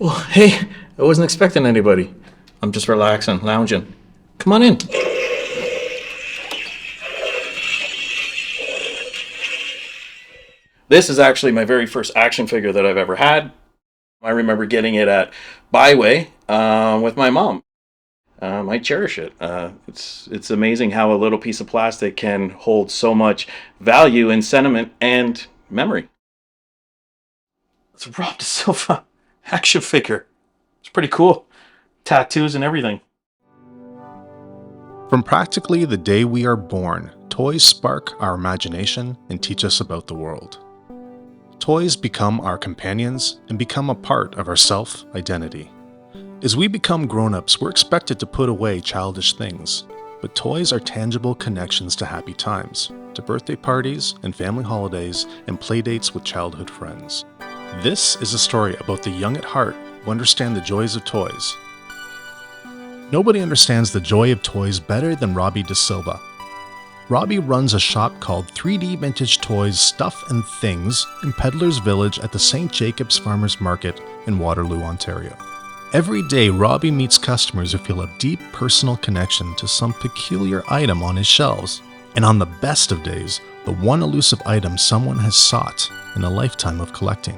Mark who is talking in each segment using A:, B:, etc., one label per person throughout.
A: Well, hey, I wasn't expecting anybody. I'm just relaxing, lounging. Come on in. This is actually my very first action figure that I've ever had. I remember getting it at Byway with my mom. I cherish it. It's amazing how a little piece of plastic can hold so much value and sentiment and memory. It's a Rob Da Silva action figure. It's pretty cool. Tattoos and everything.
B: From practically the day we are born, toys spark our imagination and teach us about the world. Toys become our companions and become a part of our self-identity. As we become grown-ups, we're expected to put away childish things, but toys are tangible connections to happy times, to birthday parties and family holidays and playdates with childhood friends. This is a story about the young at heart who understand the joys of toys. Nobody understands the joy of toys better than Robbie Da Silva. Robbie runs a shop called 3D Vintage Toys Stuff and Things in Peddler's Village at the St. Jacobs Farmers Market in Waterloo, Ontario. Every day, Robbie meets customers who feel a deep personal connection to some peculiar item on his shelves, and on the best of days, the one elusive item someone has sought in a lifetime of collecting.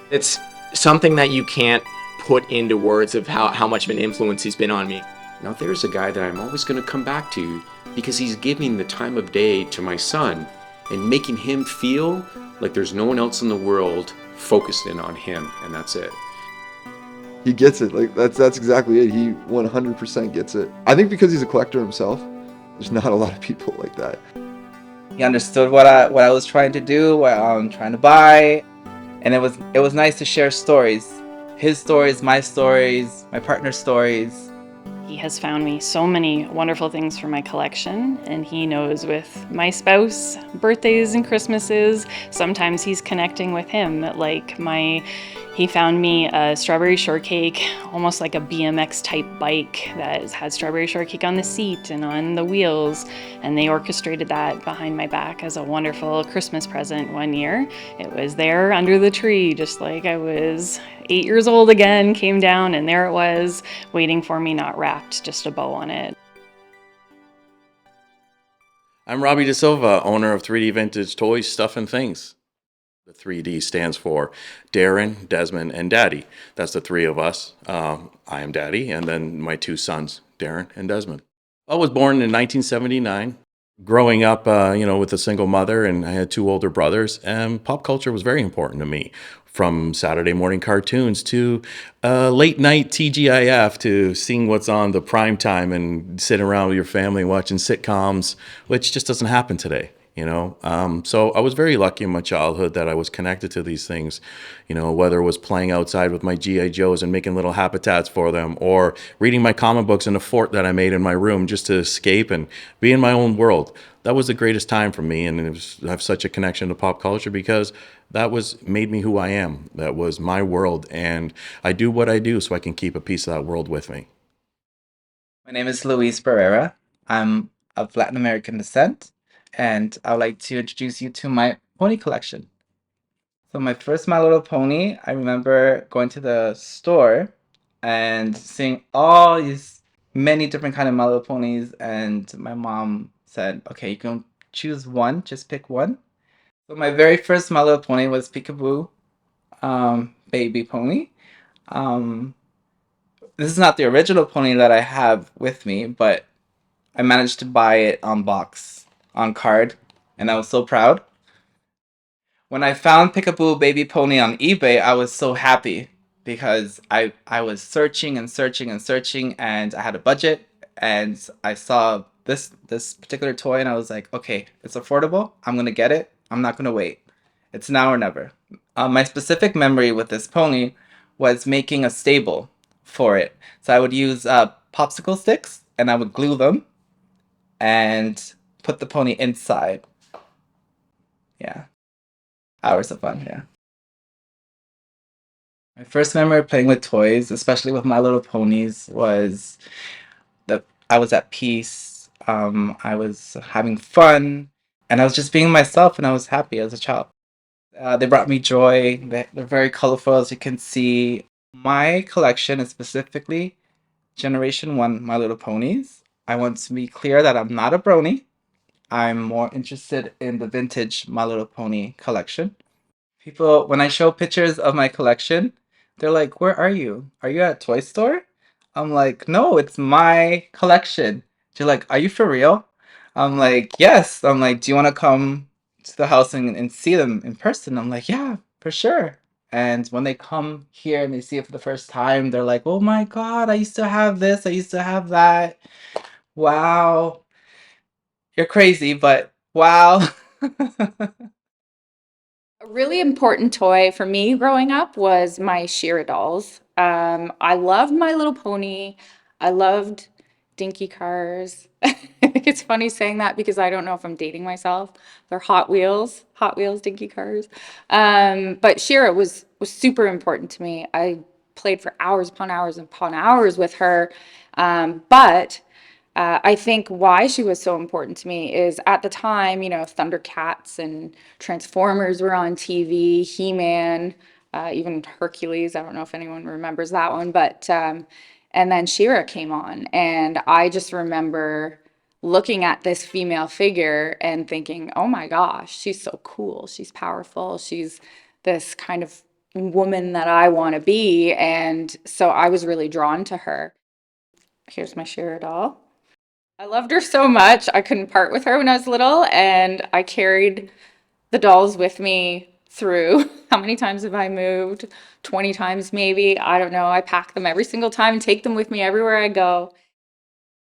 C: It's something that you can't put into words of how much of an influence he's been on me.
D: Now there's a guy that I'm always going to come back to because he's giving the time of day to my son and making him feel like there's no one else in the world focused in on him, and that's it.
E: He gets it. Like that's exactly it. He 100% gets it. I think because he's a collector himself, there's not a lot of people like that.
F: He understood what I was trying to do, what I'm trying to buy, and it was nice to share stories. His stories, my partner's stories.
G: He has found me so many wonderful things for my collection, and he knows with my spouse, birthdays and Christmases, sometimes he's connecting with him. He found me a strawberry shortcake, almost like a BMX type bike that had strawberry shortcake on the seat and on the wheels, and they orchestrated that behind my back as a wonderful Christmas present one year. It was there under the tree, just like I was 8 years old again, came down, and there it was, waiting for me, not wrapped, just a bow on it.
A: I'm Robbie Da Silva, owner of 3D Vintage Toys, Stuff and Things. The 3D stands for Darren, Desmond, and Daddy. That's the three of us. I am Daddy, and then my two sons, Darren and Desmond. I was born in 1979. Growing up, with a single mother, and I had two older brothers, and pop culture was very important to me. From Saturday morning cartoons to late night TGIF to seeing what's on the prime time and sitting around with your family watching sitcoms, which just doesn't happen today. So I was very lucky in my childhood that I was connected to these things, whether it was playing outside with my G.I. Joes and making little habitats for them, or reading my comic books in a fort that I made in my room just to escape and be in my own world. That was the greatest time for me, and I have such a connection to pop culture because that made me who I am. That was my world, and I do what I do so I can keep a piece of that world with me.
F: My name is Luis Pereira. I'm of Latin American descent, and I would like to introduce you to my pony collection. So my first My Little Pony, I remember going to the store and seeing all these many different kind of My Little Ponies, and my mom said, okay, you can choose one, just pick one. So my very first My Little Pony was Peekaboo baby pony. This is not the original pony that I have with me, but I managed to buy it on box, on card, and I was so proud. When I found Peekaboo baby pony on eBay, I was so happy because I was searching and searching and searching, and I had a budget, and I saw this particular toy, and I was like, okay, it's affordable. I'm gonna get it. I'm not gonna wait. It's now or never. My specific memory with this pony was making a stable for it. So I would use popsicle sticks, and I would glue them and put the pony inside. Yeah. Hours of fun, yeah. My first memory of playing with toys, especially with My Little Ponies, was that I was at peace. I was having fun, and I was just being myself, and I was happy as a child. They brought me joy. They're very colorful, as you can see. My collection is specifically Generation 1 My Little Ponies. I want to be clear that I'm not a brony. I'm more interested in the vintage My Little Pony collection. People, when I show pictures of my collection, they're like, "Where are you? Are you at a toy store?" I'm like, "No, it's my collection." They're like, "Are you for real?" I'm like, "Yes." I'm like, "Do you want to come to the house and see them in person?" I'm like, "Yeah, for sure." And when they come here and they see it for the first time, they're like, "Oh my God, I used to have this, I used to have that. Wow, you're crazy, but wow."
H: A really important toy for me growing up was my Shira dolls. I loved My Little Pony. I loved Dinky Cars. I think it's funny saying that because I don't know if I'm dating myself. They're Hot Wheels Dinky Cars. But Shira was super important to me. I played for hours upon hours upon hours with her. But I think why she was so important to me is at the time, Thundercats and Transformers were on TV, He-Man, even Hercules. I don't know if anyone remembers that one, but and then She-Ra came on, and I just remember looking at this female figure and thinking, "Oh my gosh, she's so cool. She's powerful. She's this kind of woman that I want to be." And so I was really drawn to her. Here's my She-Ra doll. I loved her so much. I couldn't part with her when I was little, and I carried the dolls with me through. How many times have I moved? 20 times maybe. I don't know. I pack them every single time and take them with me everywhere I go.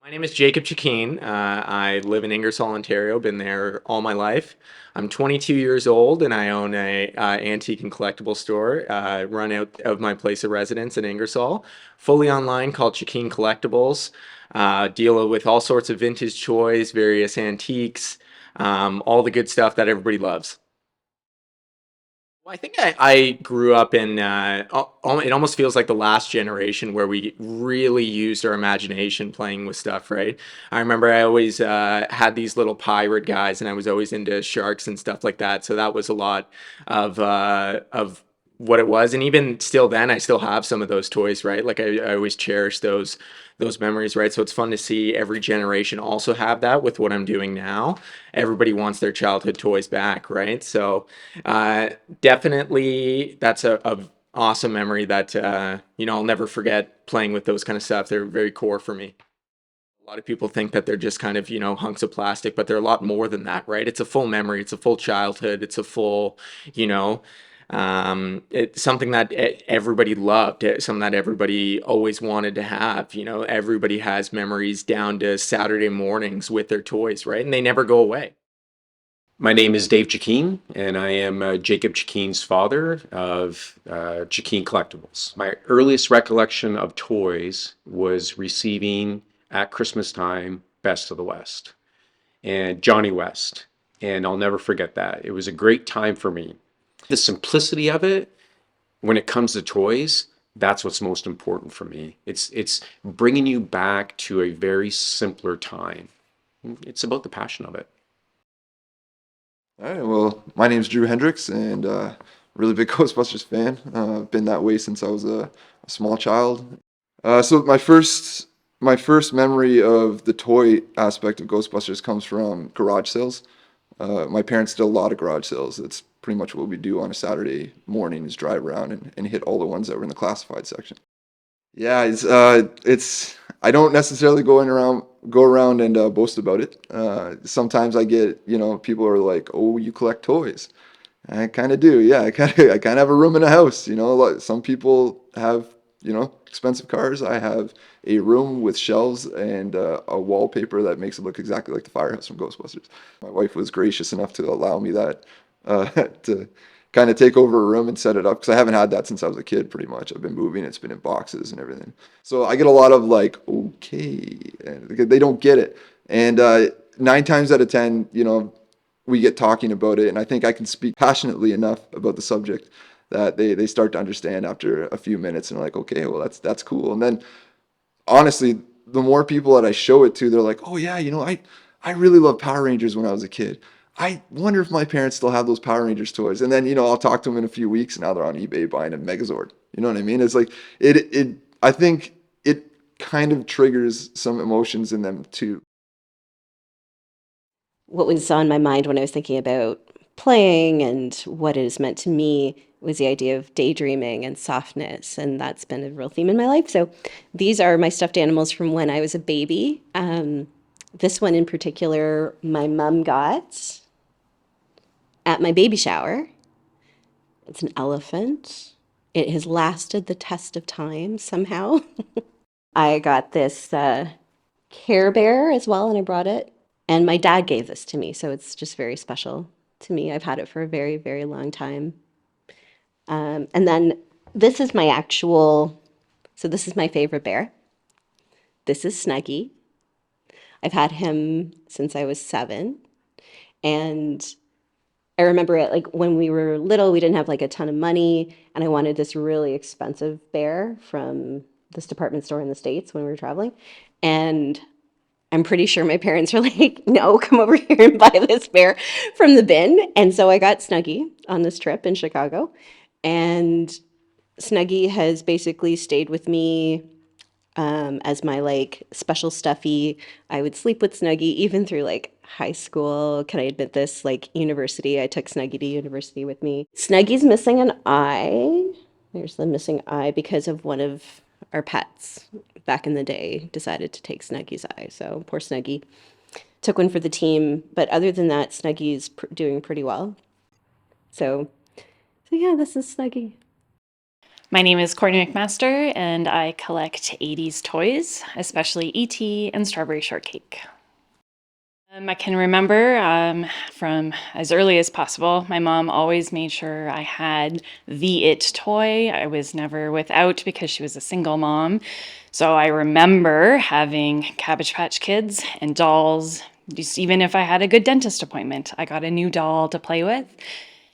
C: My name is Jacob Chikeen. I live in Ingersoll, Ontario. Been there all my life. I'm 22 years old, and I own a antique and collectible store run out of my place of residence in Ingersoll, fully online, called Chikeen Collectibles. Deal with all sorts of vintage toys, various antiques, all the good stuff that everybody loves. Well, I think I grew up in, it almost feels like the last generation where we really used our imagination playing with stuff, right? I remember I always had these little pirate guys, and I was always into sharks and stuff like that. So that was a lot of what it was. And even still then, I still have some of those toys, right? Like I always cherish those memories, right? So it's fun to see every generation also have that with what I'm doing now. Everybody wants their childhood toys back, right? So uh, definitely that's a awesome memory that I'll never forget playing with those kind of stuff. They're very core for me. A lot of people think that they're just kind of, hunks of plastic, but they're a lot more than that, right? It's a full memory, it's a full childhood, it's a full, you know, it's something that everybody loved, something that everybody always wanted to have. Everybody has memories down to Saturday mornings with their toys, right? And they never go away.
D: My name is Dave Chikeen, and I am Jacob Chikeen's father of Chikeen Collectibles. My earliest recollection of toys was receiving at Christmas time Best of the West and Johnny West, and I'll never forget that. It was a great time for me. The simplicity of it, when it comes to toys, that's what's most important for me. It's bringing you back to a very simpler time. It's about the passion of it.
E: All right, well, my name's Drew Hendricks, and really big Ghostbusters fan. Been that way since I was a small child. So my first memory of the toy aspect of Ghostbusters comes from garage sales. My parents did a lot of garage sales. It's pretty much what we do on a Saturday morning is drive around and hit all the ones that were in the classified section. Yeah, it's I don't necessarily go around and boast about it. Sometimes I get, people are like, "Oh, you collect toys." I kind of do. Yeah, I kind of have a room in a house, some people have, expensive cars. I have a room with shelves and a wallpaper that makes it look exactly like the firehouse from Ghostbusters. My wife was gracious enough to allow me that to kind of take over a room and set it up because I haven't had that since I was a kid. Pretty much, I've been moving. It's been in boxes and everything. So I get a lot of like, okay, and they don't get it. And 9 times out of 10, we get talking about it, and I think I can speak passionately enough about the subject that they start to understand after a few minutes and are like, okay, well that's cool. And then honestly, the more people that I show it to, they're like, oh yeah, I really loved Power Rangers when I was a kid. I wonder if my parents still have those Power Rangers toys. And then, I'll talk to them in a few weeks and now they're on eBay buying a Megazord. You know what I mean? It's like, I think it kind of triggers some emotions in them too.
I: What was on my mind when I was thinking about playing and what it has meant to me was the idea of daydreaming and softness, and that's been a real theme in my life. So these are my stuffed animals from when I was a baby. This one in particular, my mom got at my baby shower. It's an elephant. It has lasted the test of time somehow. I got this Care Bear as well, and I brought it. And my dad gave this to me, so it's just very special to me. I've had it for a very, very long time. And then this is my this is my favorite bear. This is Snuggy. I've had him since I was 7. And I remember it like when we were little, we didn't have like a ton of money. And I wanted this really expensive bear from this department store in the States when we were traveling. And I'm pretty sure my parents were like, no, come over here and buy this bear from the bin. And so I got Snuggy on this trip in Chicago. And Snuggy has basically stayed with me as my like special stuffy. I would sleep with Snuggy even through like high school. Can I admit this? Like university, I took Snuggy to university with me. Snuggy's missing an eye. There's the missing eye because of one of our pets back in the day decided to take Snuggy's eye. So poor Snuggy. Took one for the team. But other than that, Snuggy's doing pretty well. So yeah, this is Snuggy.
G: My name is Courtney McMaster, and I collect 80s toys, especially E.T. and Strawberry Shortcake. I can remember from as early as possible, my mom always made sure I had the it toy. I was never without because she was a single mom. So I remember having Cabbage Patch Kids and dolls. Just even if I had a good dentist appointment, I got a new doll to play with.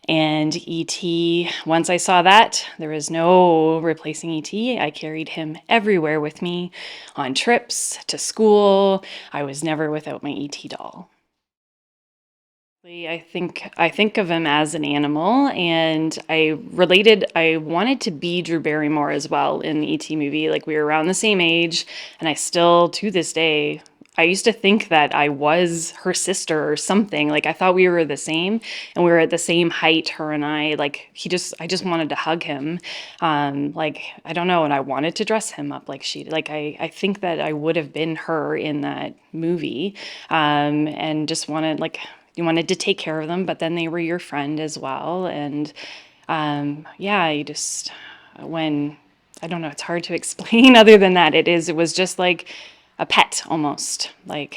G: And E.T., once I saw that, there was no replacing E.T. I carried him everywhere with me, on trips, to school. I was never without my E.T. doll. I think of him as an animal, and I wanted to be Drew Barrymore as well in the E.T. movie. Like, we were around the same age, and I still, to this day, I used to think that I was her sister or something. Like, I thought we were the same, and we were at the same height, her and I. Like, I just wanted to hug him. Like, I don't know, and I wanted to dress him up like I think that I would have been her in that movie, and just wanted, like, you wanted to take care of them, but then they were your friend as well. And yeah, I don't know, it's hard to explain other than that. It was just like a pet almost, like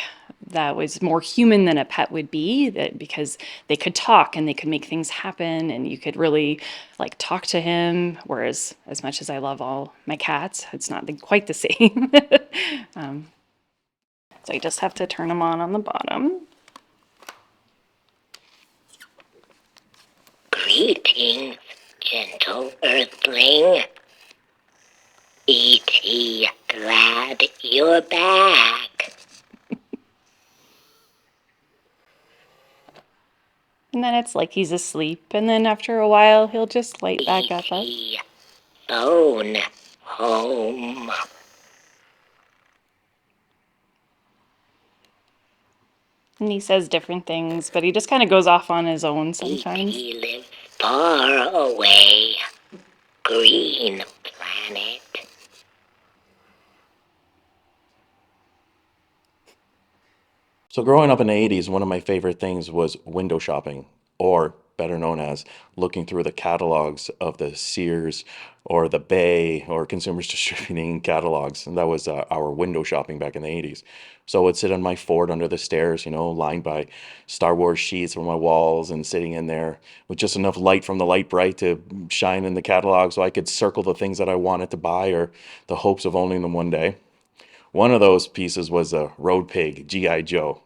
G: that was more human than a pet would be, that because they could talk and they could make things happen and you could really like talk to him. Whereas as much as I love all my cats, it's not quite the same. So I just have to turn them on the bottom.
J: Greetings, gentle earthling. E.T., glad you're back.
G: And then it's like he's asleep, and then after a while he'll just light back up.
J: E.T., phone home.
G: And he says different things, but he just kind of goes off on his own sometimes.
J: E.T. lives far away. Green planet.
A: So growing up in the 80s, one of my favorite things was window shopping, or better known as looking through the catalogs of the Sears or the Bay or Consumers Distributing catalogs. And that was our window shopping back in the 80s. So I would sit on my Ford under the stairs, lined by Star Wars sheets on my walls and sitting in there with just enough light from the light bright to shine in the catalog so I could circle the things that I wanted to buy or the hopes of owning them one day. One of those pieces was a Road Pig G.I. Joe.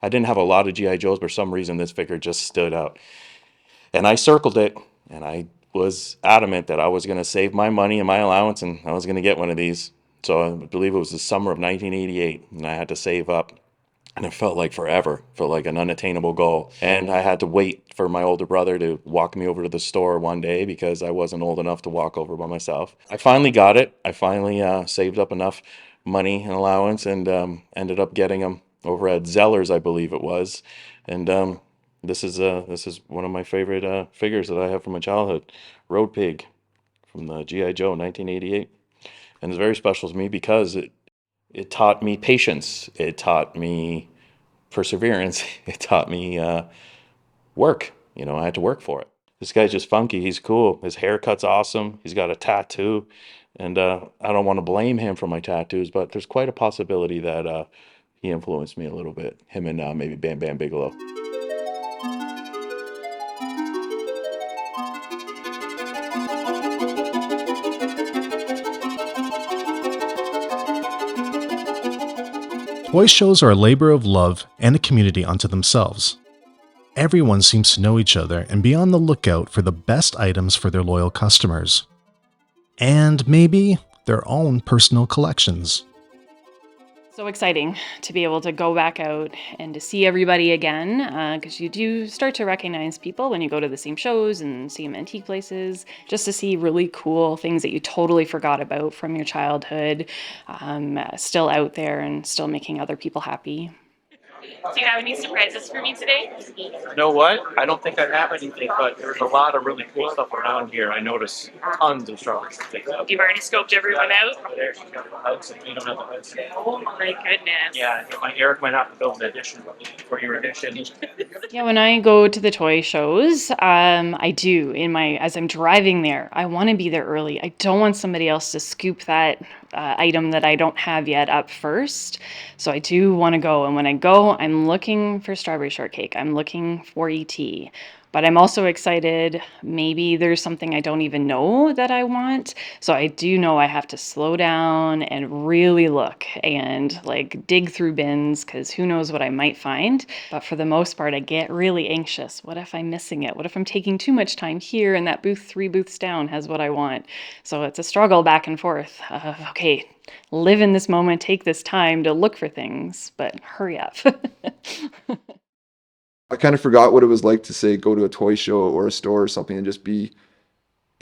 A: I didn't have a lot of G.I. Joes, but for some reason this figure just stood out. And I circled it, and I was adamant that I was going to save my money and my allowance, and I was going to get one of these. So I believe it was the summer of 1988, and I had to save up. And it felt like forever, felt like an unattainable goal. And I had to wait for my older brother to walk me over to the store one day because I wasn't old enough to walk over by myself. I finally got it. I finally saved up enough money and allowance and ended up getting them over at Zeller's, I believe it was. And this is one of my favorite figures that I have from my childhood, Road Pig from the GI Joe 1988. And it's very special to me because it taught me patience. It taught me perseverance. It taught me work. I had to work for it. This guy's just funky. He's cool. His haircut's awesome. He's got a tattoo. And I don't want to blame him for my tattoos, but there's quite a possibility that he influenced me a little bit. Him and maybe Bam Bam Bigelow.
B: Toy shows are a labor of love and a community unto themselves. Everyone seems to know each other and be on the lookout for the best items for their loyal customers. And maybe their own personal collections.
G: So exciting to be able to go back out and to see everybody again, because you do start to recognize people when you go to the same shows and see them antique places, just to see really cool things that you totally forgot about from your childhood, still out there and still making other people happy. Do you have any surprises for me today?
K: You know what? I don't think I have anything, but there's a lot of really cool stuff around here. I noticed tons of strawberries.
G: You've already scoped everyone out?
K: There, she's got the house, and we don't have the house.
G: Oh my goodness.
K: Yeah, Eric might have to build an addition for your addition.
G: Yeah, when I go to the toy shows, I do as I'm driving there, I want to be there early. I don't want somebody else to scoop that item that I don't have yet up first. So I do want to go. And when I go, I'm looking for strawberry shortcake. I'm looking for ET. But I'm also excited. Maybe there's something I don't even know that I want. So I do know I have to slow down and really look and dig through bins because who knows what I might find. But for the most part, I get really anxious. What if I'm missing it? What if I'm taking too much time here and that booth 3 booths down has what I want? So it's a struggle back and forth of, okay, live in this moment, take this time to look for things, but hurry up.
E: I kind of forgot what it was like to say go to a toy show or a store or something and just be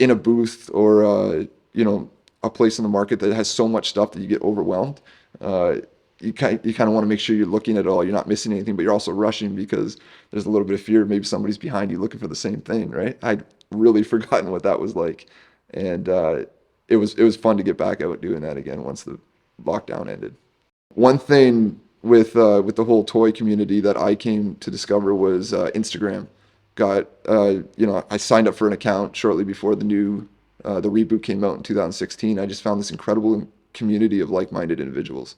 E: in a booth or a place in the market that has so much stuff that you get overwhelmed. You kind of want to make sure you're looking at it all, you're not missing anything, but you're also rushing because there's a little bit of fear maybe somebody's behind you looking for the same thing, right? I'd really forgotten what that was like, and it was fun to get back out doing that again once the lockdown ended. One thing with the whole toy community that I came to discover was Instagram. I signed up for an account shortly before the reboot came out in 2016. I just found this incredible community of like-minded individuals,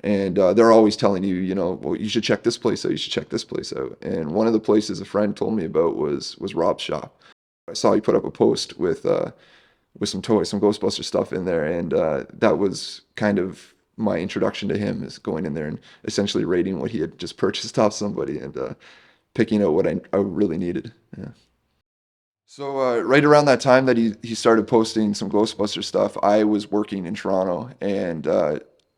E: and they're always telling you, well, you should check this place out. You should check this place out. And one of the places a friend told me about was Rob's shop. I saw he put up a post with some toys, some Ghostbuster stuff in there, and that was kind of my introduction to him, is going in there and essentially rating what he had just purchased off somebody and picking out what I really needed. Yeah. So right around that time that he started posting some Ghostbuster stuff, I was working in Toronto, and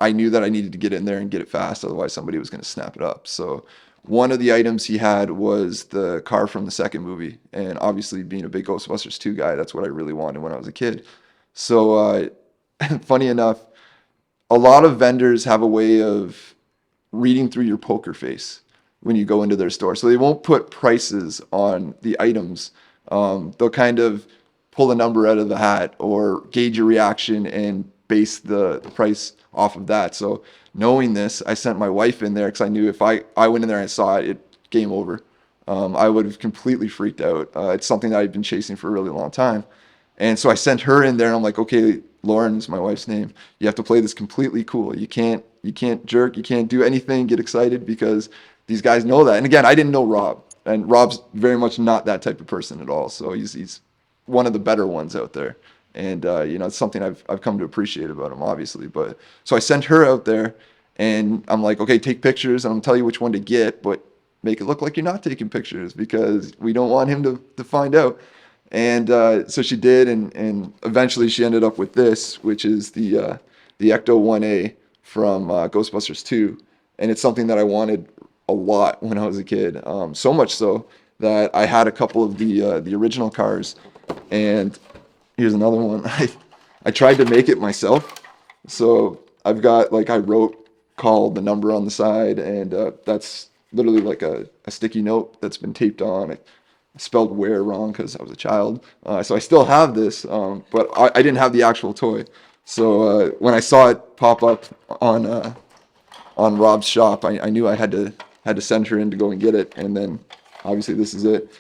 E: I knew that I needed to get in there and get it fast, otherwise somebody was going to snap it up. So one of the items he had was the car from the second movie, and obviously being a big Ghostbusters 2 guy, that's what I really wanted when I was a kid. So funny enough, a lot of vendors have a way of reading through your poker face when you go into their store. So they won't put prices on the items. They'll kind of pull a number out of the hat or gauge your reaction and base the price off of that. So knowing this, I sent my wife in there because I knew if I went in there and saw it, game over. I would have completely freaked out. It's something that I've been chasing for a really long time. And so I sent her in there, and I'm like, okay, Lauren is my wife's name. You have to play this completely cool. You can't jerk. You can't do anything. Get excited because these guys know that. And again, I didn't know Rob, and Rob's very much not that type of person at all. So he's one of the better ones out there. And it's something I've come to appreciate about him, obviously. But so I sent her out there, and I'm like, okay, take pictures, and I'm gonna tell you which one to get, but make it look like you're not taking pictures because we don't want him to find out. And so she did, and eventually she ended up with this, which is the Ecto 1A from Ghostbusters 2. and it's something that I wanted a lot when I was a kid. So much so that I had a couple of the original cars, and here's another one. I tried to make it myself. So I've got, like, I wrote call the number on the side, and that's literally like a sticky note that's been taped on. I spelled where wrong because I was a child. So I still have this, but I didn't have the actual toy. So when I saw it pop up on Rob's shop, I knew I had to send her in to go and get it, and then obviously this is it.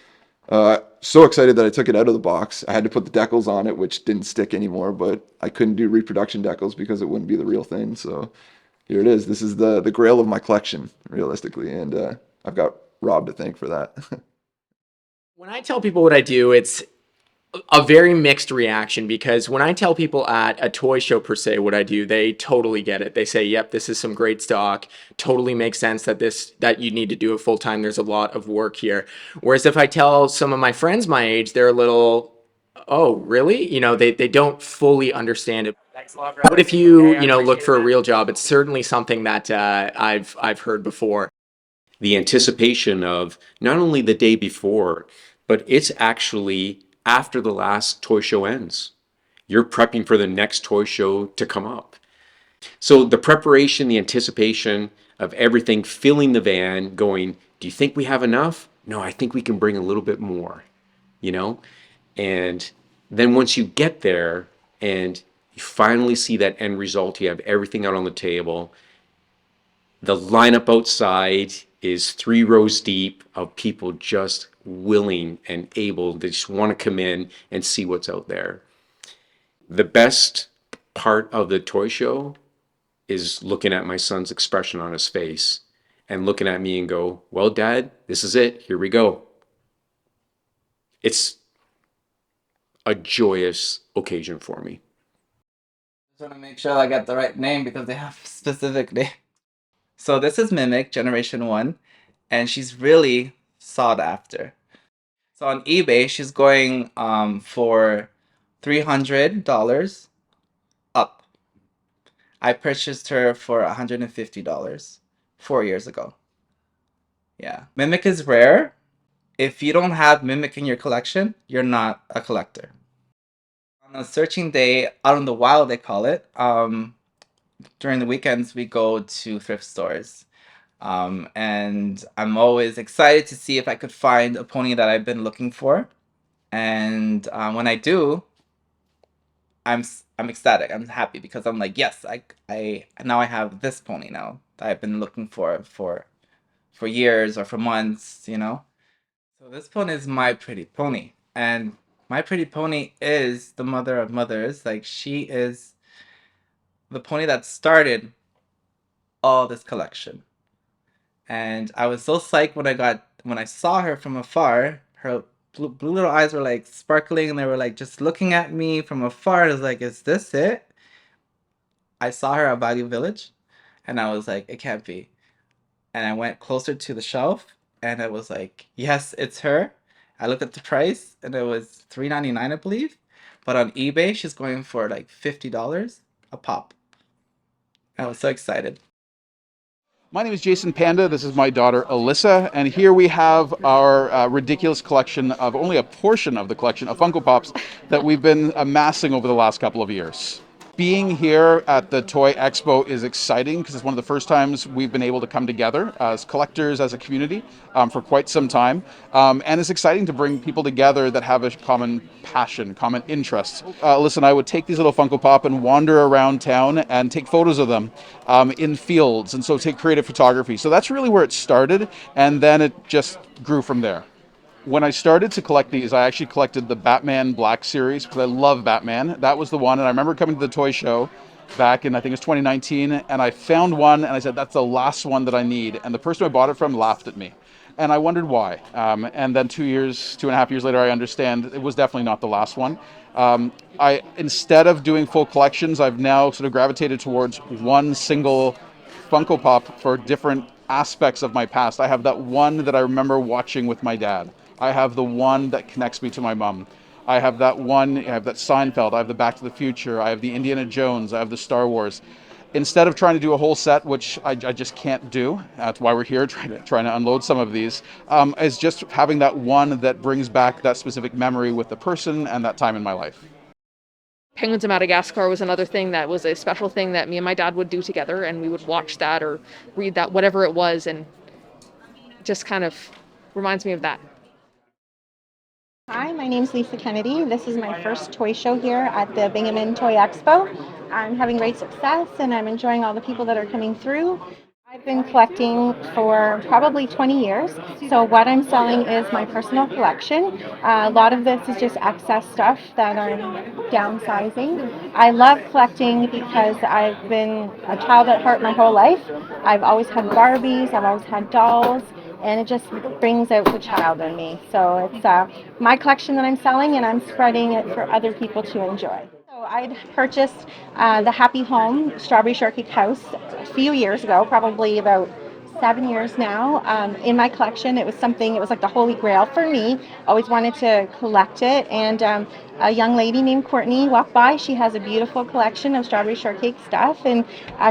E: So excited that I took it out of the box. I had to put the decals on it, which didn't stick anymore, but I couldn't do reproduction decals because it wouldn't be the real thing. So here it is. This is the grail of my collection, realistically, and I've got Rob to thank for that.
C: When I tell people what I do, it's a very mixed reaction, because when I tell people at a toy show per se what I do, they totally get it. They say, "Yep, this is some great stock. Totally makes sense that you need to do it full time. There's a lot of work here." Whereas if I tell some of my friends my age, they're a little, "Oh, really?" They don't fully understand it. But if you look for a real job, it's certainly something that I've heard before.
D: The anticipation of not only the day before, but it's actually after the last toy show ends. You're prepping for the next toy show to come up. So the preparation, the anticipation of everything, filling the van, going, do you think we have enough? No, I think we can bring a little bit more, And then once you get there and you finally see that end result, you have everything out on the table. The lineup outside is 3 rows deep of people just willing and able. They just want to come in and see what's out there. The best part of the toy show is looking at my son's expression on his face and looking at me and go, "Well, Dad, this is it. Here we go." It's a joyous occasion for me.
F: Just want to make sure I got the right name because they have a specific name. So this is Mimic Generation 1, and she's really sought after. So on eBay, she's going for $300 up. I purchased her for $150 4 years ago. Yeah. Mimic is rare. If you don't have Mimic in your collection, you're not a collector. On a searching day, out in the wild they call it, during the weekends we go to thrift stores. And I'm always excited to see if I could find a pony that I've been looking for. And when I do, I'm ecstatic. I'm happy because I'm like, yes, I now I have this pony now that I've been looking for years or for months, So this pony is My Pretty Pony, and My Pretty Pony is the mother of mothers. Like, she is the pony that started all this collection. And I was so psyched when I saw her from afar. Her blue little eyes were like sparkling, and they were like just looking at me from afar. I was like, "Is this it?" I saw her at Value Village, and I was like, "It can't be." And I went closer to the shelf, and I was like, "Yes, it's her." I looked at the price, and it was $3.99, I believe. But on eBay, she's going for like $50 a pop. I was so excited.
L: My name is Jason Panda. This is my daughter Alyssa, and here we have our ridiculous collection of only a portion of the collection of Funko Pops that we've been amassing over the last couple of years. Being here at the Toy Expo is exciting because it's one of the first times we've been able to come together as collectors, as a community, for quite some time. And it's exciting to bring people together that have a common passion, common interest. Alyssa and I would take these little Funko Pop and wander around town and take photos of them in fields, and so take creative photography. So that's really where it started, and then it just grew from there. When I started to collect these, I actually collected the Batman Black series because I love Batman. That was the one, and I remember coming to the toy show back in, I think it was 2019, and I found one, and I said, that's the last one that I need. And the person I bought it from laughed at me. And I wondered why. And then 2.5 years later, I understand it was definitely not the last one. Instead of doing full collections, I've now sort of gravitated towards one single Funko Pop for different aspects of my past. I have that one that I remember watching with my dad. I have the one that connects me to my mom. I have that Seinfeld, I have the Back to the Future, I have the Indiana Jones, I have the Star Wars. instead of trying to do a whole set, which I just can't do, that's why we're here trying to unload some of these, is just having that one that brings back that specific memory with the person and that time in my life.
M: Penguins of Madagascar was another thing that was a special thing that me and my dad would do together, and we would watch that or read that, whatever it was, and just kind of reminds me of that.
N: Hi, my name's Lisa Kennedy. This is my first toy show here at the Binghamton Toy Expo. I'm having great success and I'm enjoying all the people that are coming through. I've been collecting for probably 20 years, so what I'm selling is my personal collection. A lot of this is just excess stuff that I'm downsizing. I love collecting because I've been a child at heart my whole life. I've always had Barbies, I've always had dolls, and it just brings out the child in me. So it's my collection that I'm selling, and I'm spreading it for other people to enjoy. So I'd purchased the Happy Home Strawberry Shortcake House a few years ago, probably about 7 years now. In my collection, it was like the holy grail for me. Always wanted to collect it, and a young lady named Courtney walked by. She has a beautiful collection of strawberry shortcake stuff, and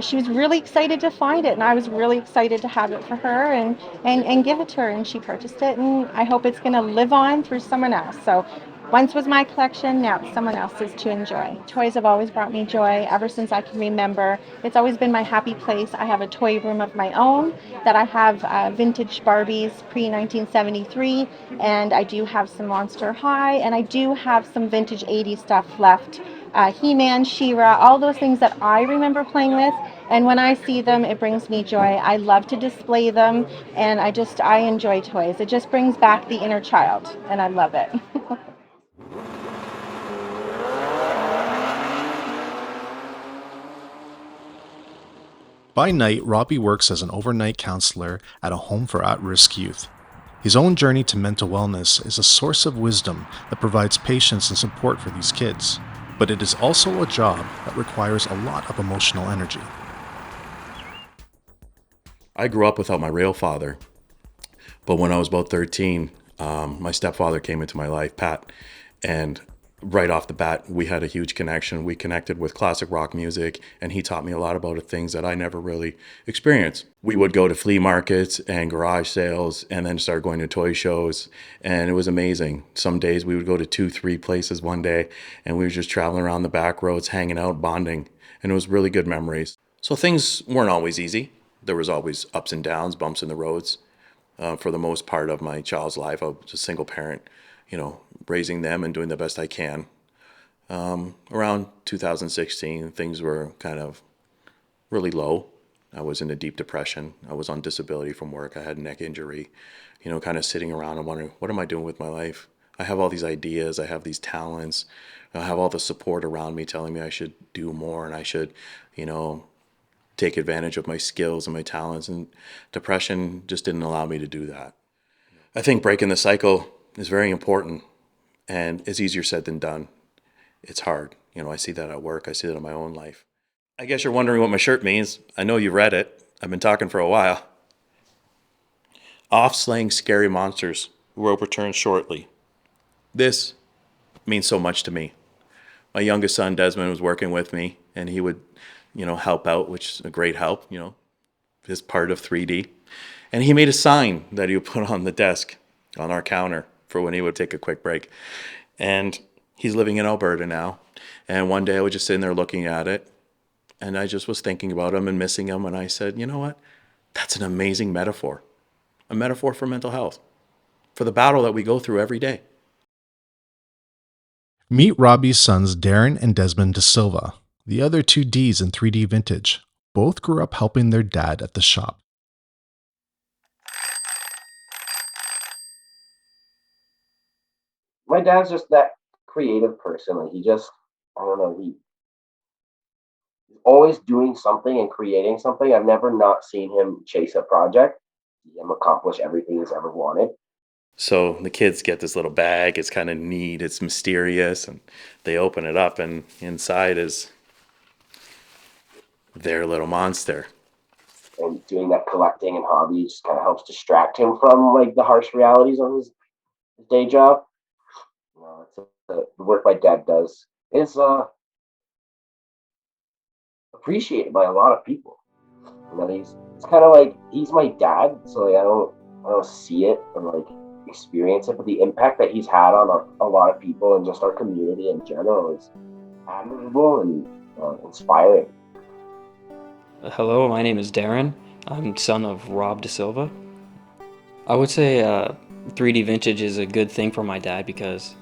N: she was really excited to find it, and I was really excited to have it for her and give it to her, and she purchased it, and I hope it's going to live on through someone else. So once was my collection, now it's someone else's to enjoy. Toys have always brought me joy ever since I can remember. It's always been my happy place. I have a toy room of my own that I have vintage Barbies pre-1973, and I do have some Monster High, and I do have some vintage 80s stuff left. He-Man, She-Ra, all those things that I remember playing with, and when I see them, it brings me joy. I love to display them, and I enjoy toys. It just brings back the inner child, and I love it.
B: By night, Robbie works as an overnight counselor at a home for at-risk youth. His own journey to mental wellness is a source of wisdom that provides patience and support for these kids, but it is also a job that requires a lot of emotional energy.
A: I grew up without my real father, but when I was about 13, my stepfather came into my life, Pat, and right off the bat, we had a huge connection. We connected with classic rock music, and he taught me a lot about things that I never really experienced. We would go to flea markets and garage sales and then start going to toy shows, and it was amazing. Some days we would go to 2-3 places one day, and we were just traveling around the back roads, hanging out, bonding, and it was really good memories. So things weren't always easy. There was always ups and downs, bumps in the roads. For the most part of my child's life, I was a single parent, raising them and doing the best I can. Around 2016, things were kind of really low. I was in a deep depression. I was on disability from work. I had a neck injury, kind of sitting around and wondering, what am I doing with my life? I have all these ideas. I have these talents. I have all the support around me telling me I should do more and I should, take advantage of my skills and my talents. And depression just didn't allow me to do that. I think breaking the cycle is very important, and it's easier said than done. It's hard. I see that at work. I see that in my own life. I guess you're wondering what my shirt means. I know you've read it. I've been talking for a while. Off slaying scary monsters. Rope returns shortly. This means so much to me. My youngest son, Desmond, was working with me, and he would, help out, which is a great help, his part of 3D. And he made a sign that he would put on the desk on our counter for when he would take a quick break. And he's living in Alberta now. And one day I was just sitting there looking at it, and I just was thinking about him and missing him. And I said, you know what? That's an amazing metaphor. A metaphor for mental health, for the battle that we go through every day.
B: Meet Robbie's sons Darren and Desmond Da Silva, the other two Ds in 3D Vintage. Both grew up helping their dad at the shop.
O: My dad's just that creative person. Like I don't know, he's always doing something and creating something. I've never not seen him chase a project. See him accomplish everything he's ever wanted.
A: So the kids get this little bag. It's kind of neat. It's mysterious. And they open it up, and inside is their little monster.
O: And doing that collecting and hobby just kind of helps distract him from like the harsh realities of his day job. It's the work my dad does is a appreciated by a lot of people. You know, it's kind of like he's my dad, so like I don't see it and like experience it, but the impact that he's had on a lot of people and just our community in general is admirable and inspiring.
P: Hello, my name is Darren. I'm son of Rob Da Silva. I would say 3D vintage is a good thing for my dad because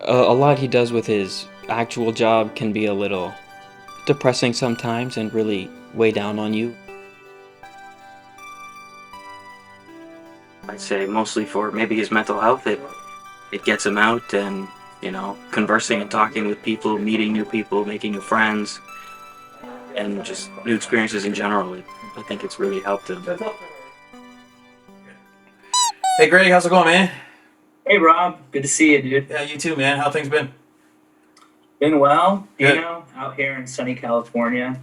P: a lot he does with his actual job can be a little depressing sometimes and really weigh down on you. I'd say mostly for maybe his mental health, it gets him out and, you know, conversing and talking with people, meeting new people, making new friends, and just new experiences in general. I think it's really helped him.
A: Hey, Greg, how's it going, man?
Q: Hey, Rob. Good to see you, dude.
A: Yeah, you too, man. How things been?
Q: Been well,
A: Good.
Q: you know, out here in sunny California.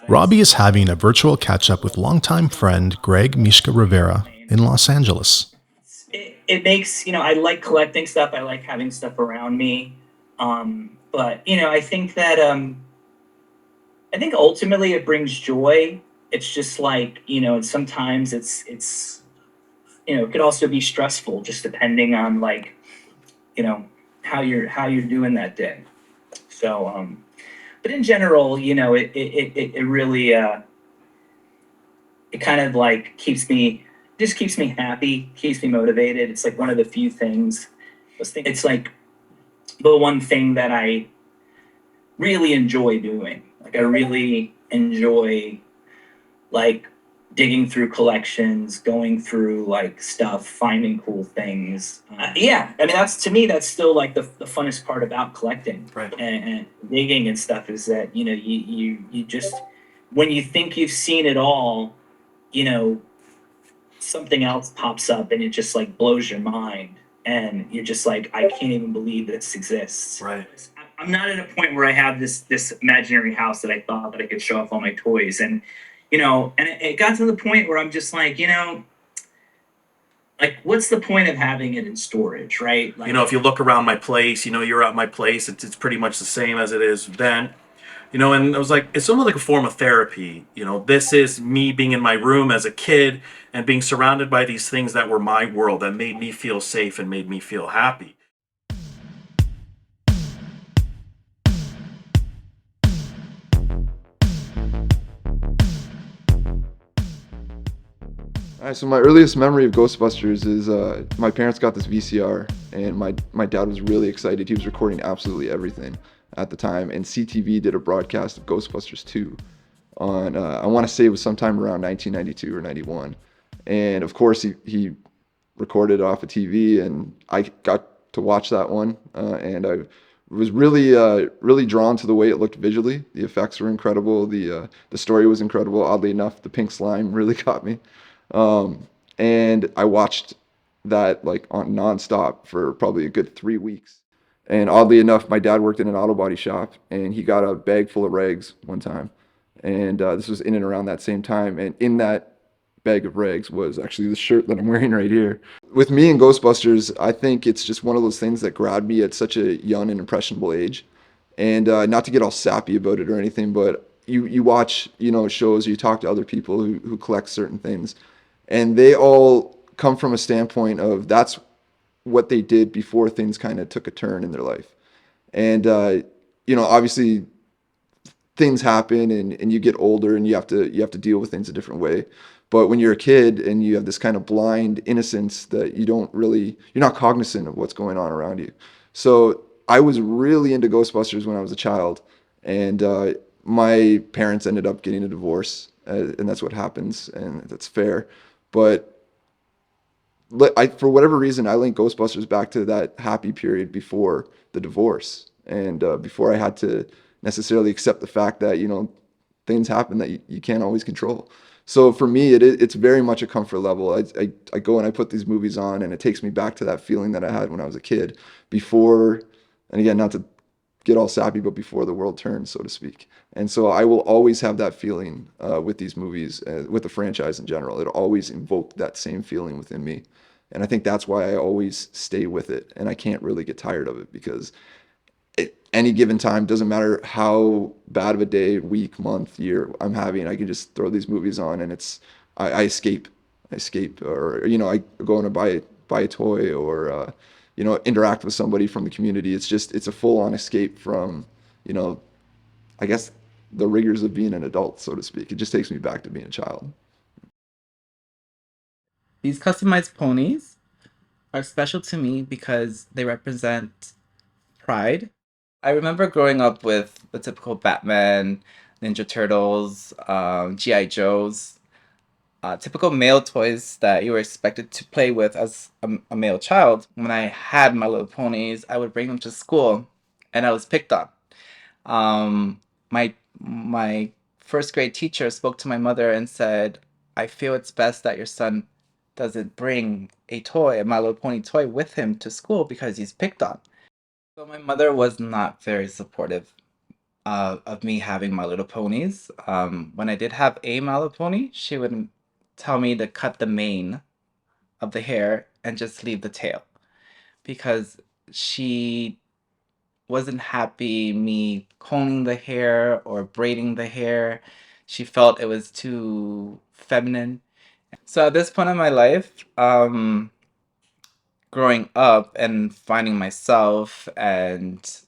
B: Robbie is having a virtual catch-up with longtime friend Greg Mishka Rivera in Los Angeles.
Q: It makes, you know, I like collecting stuff. I like having stuff around me. But, you know, I think that, I think ultimately it brings joy. It's just like, you know, sometimes it's, you know, it could also be stressful just depending on like, you know, how you're doing that day. So, but in general, you know, it really, it kind of like keeps me happy, keeps me motivated. It's like one of the few things, it's like the one thing that I really enjoy doing. Like I really enjoy like digging through collections, going through like stuff, finding cool things. Yeah, I mean to me that's still like the funnest part about collecting,
A: right?
Q: And digging and stuff is that, you know, you just, when you think you've seen it all, you know, something else pops up and it just like blows your mind, and you're just like, I can't even believe this exists.
A: Right.
Q: I'm not at a point where I have this imaginary house that I thought that I could show off all my toys, and you know, and it got to the point where I'm just like, you know, like what's the point of having it in storage, right? Like,
A: You know, if you look around my place, you know, you're at my place, it's pretty much the same as it is then. You know, and I was like, it's almost like a form of therapy. You know, this is me being in my room as a kid and being surrounded by these things that were my world, that made me feel safe and made me feel happy.
E: All right, so my earliest memory of Ghostbusters is my parents got this VCR, and my dad was really excited. He was recording absolutely everything at the time, and CTV did a broadcast of Ghostbusters 2 on, I want to say it was sometime around 1992 or 91. And of course, he recorded it off of TV, and I got to watch that one, and I was really drawn to the way it looked visually. The effects were incredible. The story was incredible. Oddly enough, the pink slime really got me. And I watched that like on nonstop for probably a good 3 weeks. And oddly enough, my dad worked in an auto body shop, and he got a bag full of rags one time. And this was in and around that same time. And in that bag of rags was actually the shirt that I'm wearing right here. With me and Ghostbusters, I think it's just one of those things that grabbed me at such a young and impressionable age. And not to get all sappy about it or anything, but you watch, you know, shows, you talk to other people who collect certain things, and they all come from a standpoint of that's what they did before things kind of took a turn in their life. And, you know, obviously things happen and you get older and you have to deal with things a different way. But when you're a kid and you have this kind of blind innocence that you're not cognizant of what's going on around you. So I was really into Ghostbusters when I was a child, and my parents ended up getting a divorce, and that's what happens, and that's fair. But for whatever reason, I link Ghostbusters back to that happy period before the divorce, and before I had to necessarily accept the fact that, you know, things happen that you can't always control. So for me, it's very much a comfort level. I go and I put these movies on, and it takes me back to that feeling that I had when I was a kid before, and again, not to get all sappy, but before the world turned, so to speak. And so I will always have that feeling with these movies, with the franchise in general. It always invoked that same feeling within me. And I think that's why I always stay with it, and I can't really get tired of it, because any given time, doesn't matter how bad of a day, week, month, year I'm having, I can just throw these movies on and I escape. I escape, or I go in and buy a toy, or interact with somebody from the community. It's a full on escape from, I guess, the rigors of being an adult, so to speak. It just takes me back to being a child.
F: These customized ponies are special to me because they represent pride. I remember growing up with the typical Batman, Ninja Turtles, G.I. Joes, typical male toys that you were expected to play with as a male child. When I had My Little Ponies, I would bring them to school, and I was picked on. My first grade teacher spoke to my mother and said, "I feel it's best that your son doesn't bring a My Little Pony toy with him to school because he's picked on." So my mother was not very supportive of me having My Little Ponies. When I did have a My Little Pony, she would tell me to cut the mane of the hair and just leave the tail because she wasn't happy me combing the hair or braiding the hair. She felt it was too feminine. So at this point in my life, growing up and finding myself and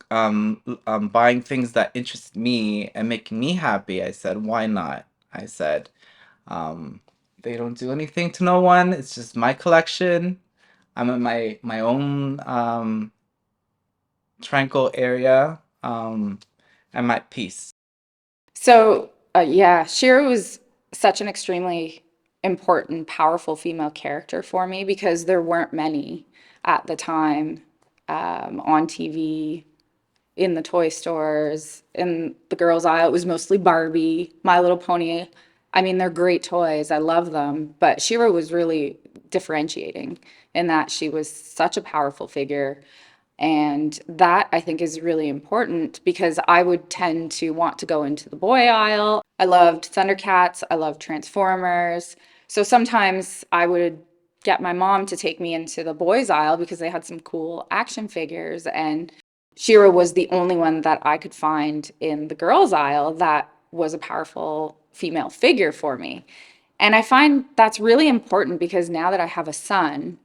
F: buying things that interest me and making me happy, I said, why not? I said, they don't do anything to no one. It's just my collection. I'm in my own tranquil area. I'm at peace.
H: So, yeah, Shira was such an extremely important, powerful female character for me because there weren't many at the time on TV, in the toy stores, in the girls' aisle. It was mostly Barbie, My Little Pony. I mean, they're great toys. I love them. But Shira was really differentiating in that she was such a powerful figure. And that I think is really important because I would tend to want to go into the boy aisle. I loved Thundercats. I loved Transformers. So sometimes I would get my mom to take me into the boys aisle because they had some cool action figures. And Shira was the only one that I could find in the girls aisle that was a powerful female figure for me. And I find that's really important because now that I have a son,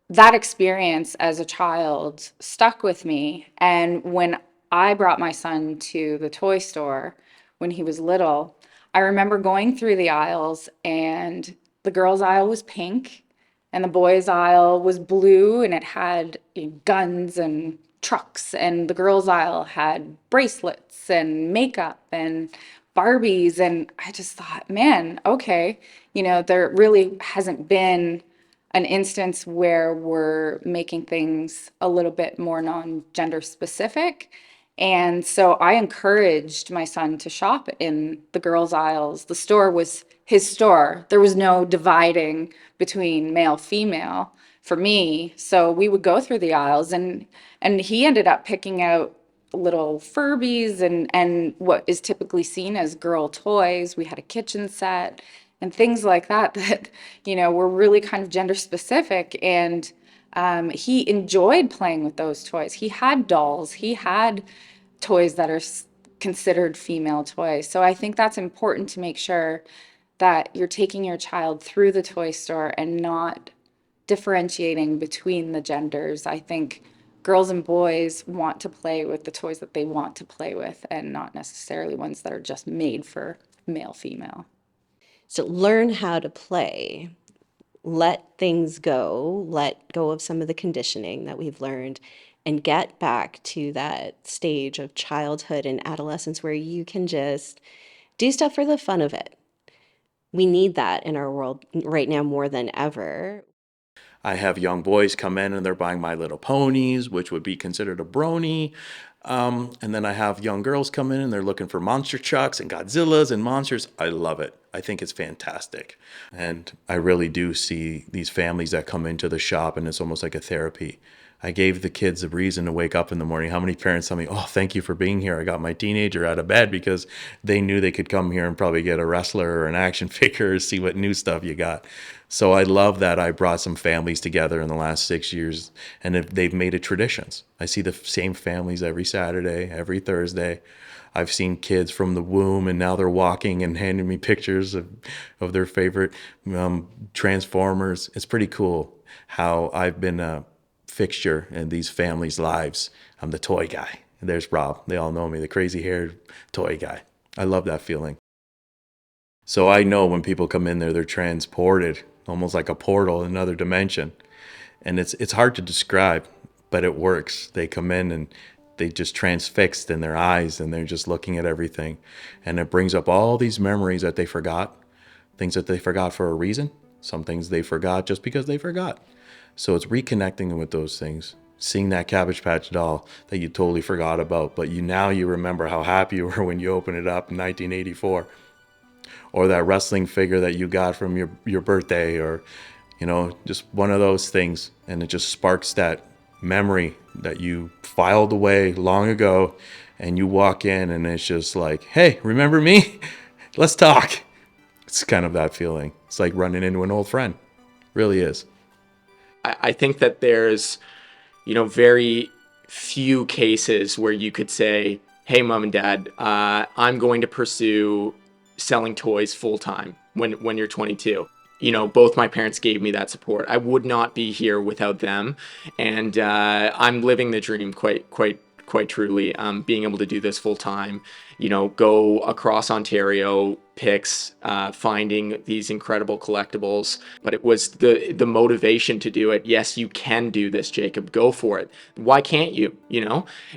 H: that experience as a child stuck with me. And when I brought my son to the toy store when he was little, I remember going through the aisles, and the girls' aisle was pink and the boys' aisle was blue, and it had guns and trucks, and the girls' aisle had bracelets and makeup and Barbies. And I just thought, man, okay, there really hasn't been an instance where we're making things a little bit more non-gender specific. And so I encouraged my son to shop in the girls' aisles. The store was his store. There was no dividing between male, female for me. So we would go through the aisles, and he ended up picking out little Furbies and what is typically seen as girl toys. We had a kitchen set and things like that were really kind of gender specific. And he enjoyed playing with those toys. He had dolls. He had toys that are considered female toys. So I think that's important to make sure that you're taking your child through the toy store and not differentiating between the genders. I think girls and boys want to play with the toys that they want to play with and not necessarily ones that are just made for male, female.
I: So learn how to play. Let things go. Let go of some of the conditioning that we've learned and get back to that stage of childhood and adolescence where you can just do stuff for the fun of it. We need that in our world right now more than ever.
A: I have young boys come in and they're buying My Little Ponies, which would be considered a brony. And then I have young girls come in and they're looking for monster trucks and Godzillas and monsters. I love it. I think it's fantastic. And I really do see these families that come into the shop, and it's almost like a therapy. I gave the kids a reason to wake up in the morning. How many parents tell me, oh, thank you for being here. I got my teenager out of bed because they knew they could come here and probably get a wrestler or an action figure or see what new stuff you got. So I love that I brought some families together in the last 6 years, and they've made it traditions. I see the same families every Saturday, every Thursday. I've seen kids from the womb, and now they're walking and handing me pictures of their favorite Transformers. It's pretty cool how I've been a fixture in these families' lives. I'm the toy guy. And there's Rob. They all know me, the crazy-haired toy guy. I love that feeling. So I know when people come in there, they're transported, almost like a portal, another dimension. And it's hard to describe, but it works. They come in and they just transfixed in their eyes, and they're just looking at everything. And it brings up all these memories that they forgot, things that they forgot for a reason, some things they forgot just because they forgot. So it's reconnecting with those things, seeing that Cabbage Patch doll that you totally forgot about, but now you remember how happy you were when you opened it up in 1984. Or that wrestling figure that you got from your birthday, or, just one of those things. And it just sparks that memory that you filed away long ago, and you walk in and it's just like, hey, remember me? Let's talk. It's kind of that feeling. It's like running into an old friend. Really is.
C: I think that there's, very few cases where you could say, hey, mom and dad, I'm going to pursue selling toys full time when you're 22. Both my parents gave me that support. I would not be here without them. And I'm living the dream quite truly, being able to do this full time, go across Ontario, picks, finding these incredible collectibles. But it was the motivation to do it. Yes, you can do this, Jacob. Go for it. Why can't you?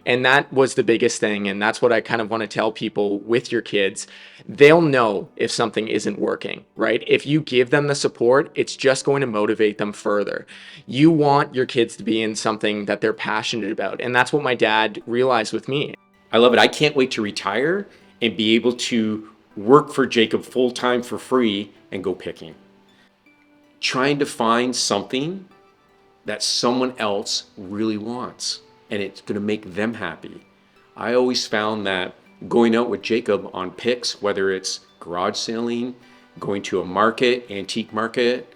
C: And that was the biggest thing. And that's what I kind of want to tell people with your kids. They'll know if something isn't working, right? If you give them the support, it's just going to motivate them further. You want your kids to be in something that they're passionate about. And that's what my dad realized with me.
D: I love it. I can't wait to retire and be able to work for Jacob full time for free and go picking. Trying to find something that someone else really wants, and it's going to make them happy. I always found that going out with Jacob on picks, whether it's garage selling, going to a market, antique market,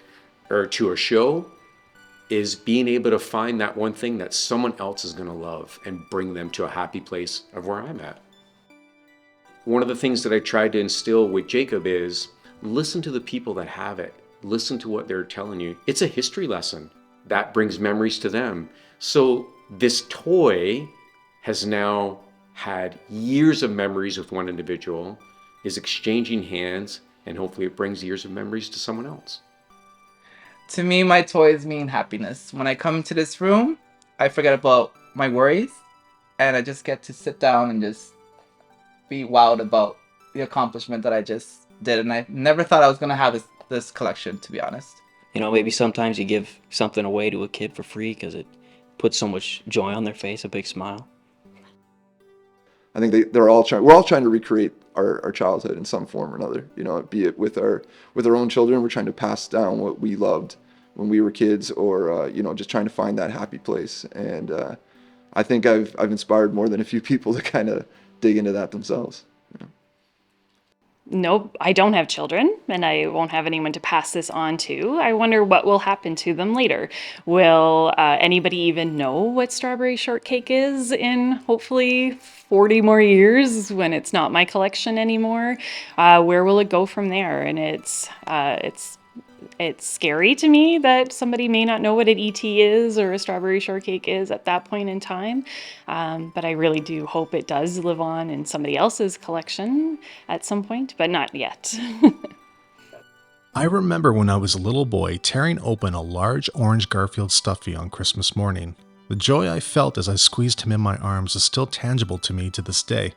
D: or to a show, is being able to find that one thing that someone else is going to love and bring them to a happy place of where I'm at. One of the things that I tried to instill with Jacob is listen to the people that have it. Listen to what they're telling you. It's a history lesson that brings memories to them. So this toy has now had years of memories with one individual, is exchanging hands, and hopefully it brings years of memories to someone else.
F: To me, my toys mean happiness. When I come into this room, I forget about my worries, and I just get to sit down and just be wowed about the accomplishment that I just did. And I never thought I was going to have this collection, to be honest.
P: Maybe sometimes you give something away to a kid for free because it puts so much joy on their face, a big smile.
E: I think we're all trying to recreate our childhood in some form or another, be it with our own children. We're trying to pass down what we loved when we were kids, or just trying to find that happy place. And I think I've inspired more than a few people to kind of dig into that themselves.
G: Nope, I don't have children, and I won't have anyone to pass this on to. I wonder what will happen to them later. Will anybody even know what strawberry shortcake is in hopefully 40 more years when it's not my collection anymore? Where will it go from there? And it's scary to me that somebody may not know what an ET is or a strawberry shortcake is at that point in time. But I really do hope it does live on in somebody else's collection at some point, but not yet.
B: I remember when I was a little boy tearing open a large orange Garfield stuffy on Christmas morning. The joy I felt as I squeezed him in my arms is still tangible to me to this day.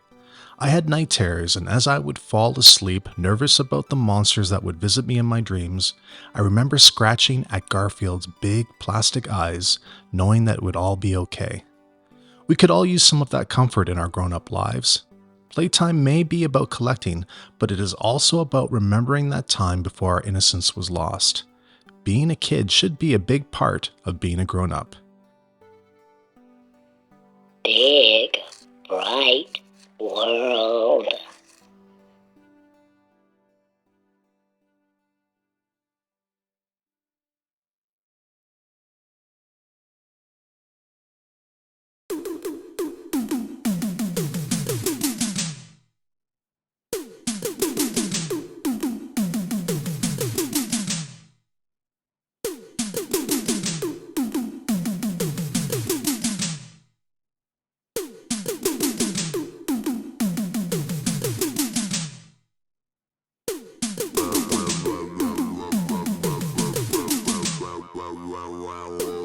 B: I had night terrors, and as I would fall asleep, nervous about the monsters that would visit me in my dreams, I remember scratching at Garfield's big plastic eyes, knowing that it would all be okay. We could all use some of that comfort in our grown-up lives. Playtime may be about collecting, but it is also about remembering that time before our innocence was lost. Being a kid should be a big part of being a grown-up.
J: big, bright world.
R: Wow.